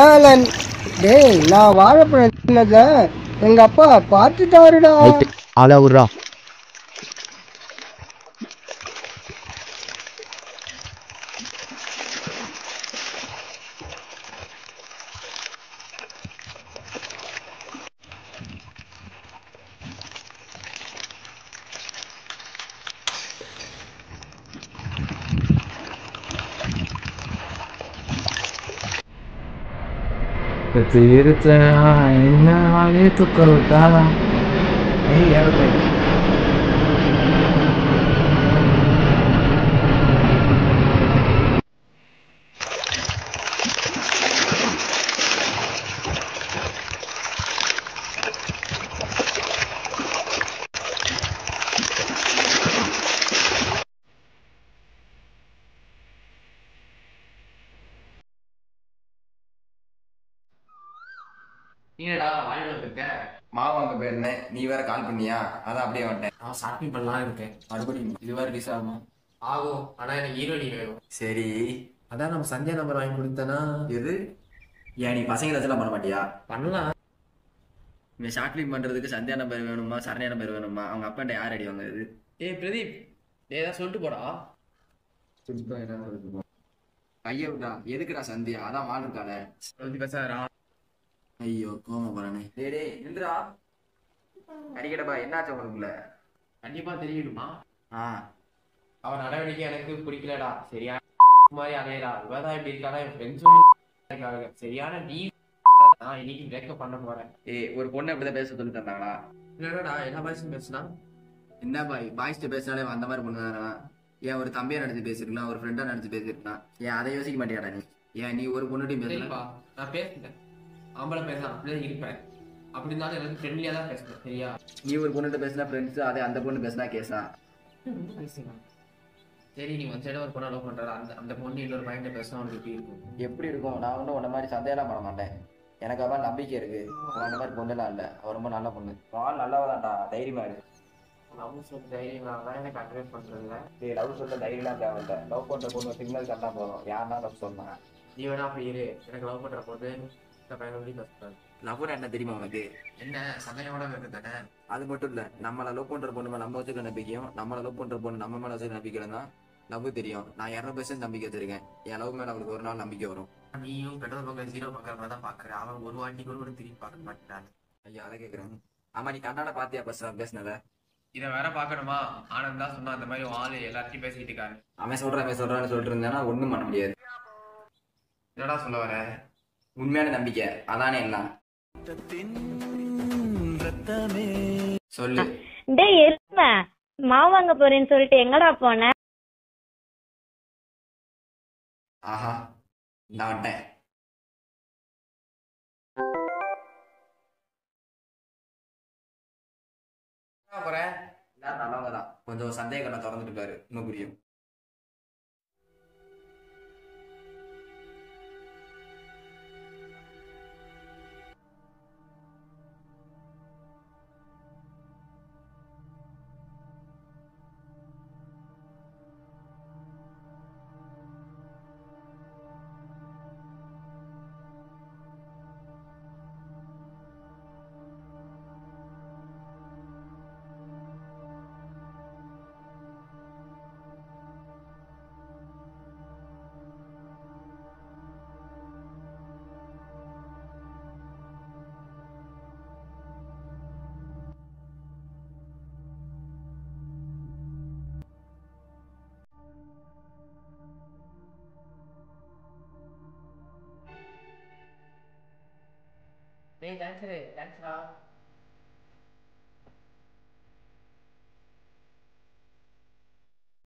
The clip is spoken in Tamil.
ஆலன் டேய் நான் வாழைப்பழம் தின்னத எங்க அப்பா பார்த்துட்டாருடா. ஆளா விட்றா. தீர்த்த என்ன வாழே துக்கா. நீடா வாழைப்பழம் இருக்க மாவு வாங்க போயிருந்தேன், நீ வேற கால் பண்ணியா, அதான் அப்படியே வந்துட்டேன். நான் ஷாப்பிங் பண்ணலாம் இருக்கேன். மறுபடியும் இது வேற ரிலீஸ் ஆகுமா? ஆகும், ஆனா எனக்கு ஈரோடி வேணும். சரி, அதான் நம்ம சந்தியா நம்பர் வாங்கி கொடுத்தனா. எது ஏன் நீ பசங்க வச்சுலாம் பண்ண மாட்டியா? பண்ணலாம். இவன் ஷார்ட் ஃபிலிம் பண்றதுக்கு சந்தியா நம்பர் வேணுமா சரண்யா நம்பர் வேணுமா? அவங்க அப்பாண்ட யார் அடி வாங்குறது? ஏய் பிரதீப், ஏதாவது சொல்லிட்டு போடா. ஐயோ எதுக்குடா சந்தியா? அதான் மால் இருக்காள. பேசாரா. ஐயோ கோம போறானே. டேய் டேய் நில்றா. அடிக்கடப்பா, என்னாச்சு உங்களுக்குள்ள? கண்டிப்பா தெரியுமா? அவன் நடவடிக்கை எனக்கு பிடிக்கலடா. சரியா மாதிரி அலையடா. இவதான் இப்படி இருக்காடா. என் ஃப்ரெண்ட்ஸும் இருக்காங்க. சரியான நீ நான் இன்னைக்கு பிரேக்கப் பண்ண போறேன். ஒரு பொண்ணு இப்படிதான் பேச சொல்லி தந்தாங்களா? இல்லடா, எல்லா பாய்ஸும் பேசுனா. என்ன பாய், பாய்ஸ்ட்டு பேசினாலே அந்த மாதிரி பொண்ணு தானா? ஏன் ஒரு தம்பியா நினைச்சு பேசிருக்கலாம், ஒரு ஃப்ரெண்டா நினைச்சு பேசிருக்கலாம். ஏன் அதை யோசிக்க மாட்டியாடா நீ? ஏன் நீ ஒரு பொண்ணுட்டையும் பேசலப்பா? நான் பேசுறேன், ஆம்பளை பேசலாம், அப்படிதான் இருப்பேன். அப்படி இருந்தாலும் எனக்கு ஃப்ரெண்ட்லியா தான் பேசுறேன். சரியா? நீ ஒரு பொண்ணுகிட்ட பேசினா ஃப்ரெண்ட்ஸ், அதே அந்த பொண்ணு பேசினா கேஸா? சரி, நீ ஒரு சைடு ஒரு பொண்ணை லவ் பண்ற, அந்த பொண்ணு இன்னொரு பையன்கிட்ட பேசினா உனக்கு எப்படி இருக்கும்? எப்படி இருக்கும்? நான் ஒன்றும் உன்ன மாதிரி சந்தேகம் பண்ண மாட்டேன். எனக்கு அவன் நம்பிக்கை இருக்கு. அவன் அந்த மாதிரி பொண்ணுலாம் இல்லை, அவன் ரொம்ப நல்ல பொண்ணு. அவன் நல்லவதான்டா, தைரியமா இருக்கு. லவ் சொல்ல தைரியம் தான் எனக்கு அட்வைஸ் பண்றதுல. லவ் சொல்ல தைரியம்லாம் தேவையில்லை. லவ் பண்ற பொண்ணு சிக்னல் கண்டா போதும், யாருன்னா லவ் சொன்னாங்க. நீ வேணா அப்படி இரு. எனக்கு லவ் பண்ற பொண்ணு இந்த பையன் எப்படி பேசுறாரு? லவ்னா என்ன தெரியுமா உனக்கு? என்ன சந்தேகமான இருக்கு தானே? அது மட்டும் இல்ல, நம்மளை லவ் பண்ற பொண்ணு மேல நம்ம வச்சுக்க நம்பிக்கையும், நம்மளை லவ் பண்ற பொண்ணு நம்ம மேல வச்சுக்க நம்பிக்கையில தான் லவ் தெரியும். நான் 200% நம்பிக்கை வச்சிருக்கேன். என் லவ் மேல அவளுக்கு ஒரு நாள் நம்பிக்கை வரும். நீயும் பெட்ரோல் பக்கம் ஜீரோ பக்கம் மாதிரி தான் பாக்குற. அவன் ஒரு வாட்டி கூட திரும்பி பார்க்க மாட்டான். ஐயா அதை கேட்குறேன். ஆமா, நீ கண்ணாட பாத்தியா பேசினத? இதை வேற பாக்கணுமா? ஆனந்த் தான் சொன்னா அந்த மாதிரி ஆளு எல்லாத்தையும் பேசிக்கிட்டு இருக்காரு. அவன் சொல்றான்னு சொல்லிட்டு இருந்தானா ஒண்ணும் பண்ண முடியாது. என்னடா சொல்ல வர? உண்மையான நம்பிக்கை அதானே எல்லாம். சொல்லு. டேய் எருமை, மாவு வாங்க போறேன்னு சொல்லிட்டு எங்கடா போன? ஆஹா, நான் வந்துட்டேன். நல்லவங்க தான், கொஞ்சம் சந்தேக கண்ணை திறந்துட்டு பாரு, இன்னும் புரியும். டேய் டான்ஸரு, டான்ஸ்டா.